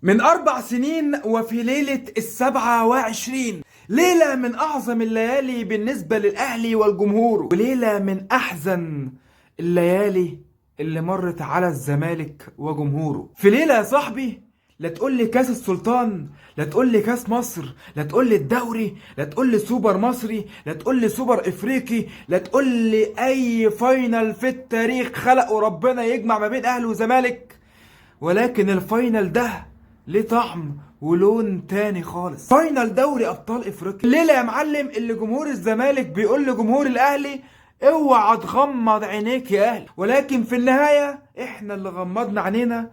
من 4 سنين وفي ليلة 27، ليلة من أعظم الليالي بالنسبة للأهلي والجمهور، وليلة من أحزن الليالي اللي مرت على الزمالك وجمهوره. في ليلة يا صاحبي لا تقول لي كاس السلطان، لا تقول لي كاس مصر، لا تقول لي الدوري، لا تقول لي سوبر مصري، لا تقول لي سوبر افريقي، لا تقول لي اي فاينل في التاريخ خلقه ربنا يجمع ما بين اهلي وزمالك، ولكن الفاينل ده ليه طعم ولون تاني خالص. فاينل دوري ابطال افريقيا، الليله يا معلم اللي جمهور الزمالك بيقول لجمهور الاهلي اوعى تغمض عينيك يا اهلي، ولكن في النهايه احنا اللي غمضنا عينينا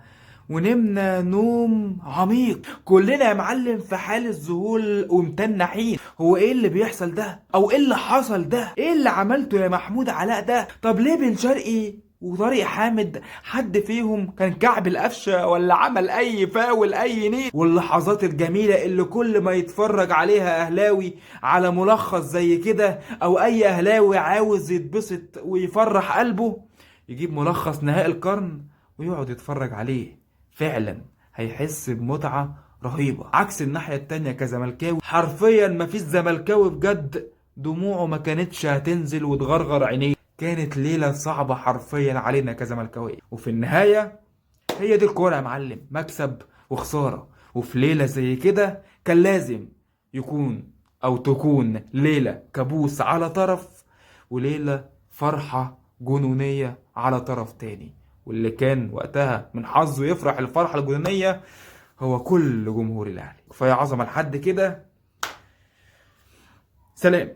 ونمنا نوم عميق. كلنا يا معلم في حالة ذهول ومتنحين. هو ايه اللي بيحصل ده؟ او ايه اللي حصل ده؟ ايه اللي عملته يا محمود علاء ده؟ طب ليه بن شرقي وطارق حامد حد فيهم كان كعب القفشه ولا عمل اي فاول اي نيل؟ واللحظات الجميله اللي كل ما يتفرج عليها اهلاوي على ملخص زي كده، او اي اهلاوي عاوز يتبسط ويفرح قلبه، يجيب ملخص نهائي القرن ويقعد يتفرج عليه، فعلا هيحس بمتعة رهيبة. عكس الناحية التانية كزملكاوي، حرفيا مفيش زملكاوي بجد دموعه ما كانتش هتنزل وتغرغر عينيه. كانت ليلة صعبة حرفيا علينا كزملكاوية، وفي النهاية هي دي الكورة يا معلم، مكسب وخسارة. وفي ليلة زي كده كان لازم يكون او تكون ليلة كابوس على طرف، وليلة فرحة جنونية على طرف تاني. واللي كان وقتها من حظه يفرح الفرحة الجنونية هو كل جمهور الاهلي. كفاية عظمة لحد كده، سلام.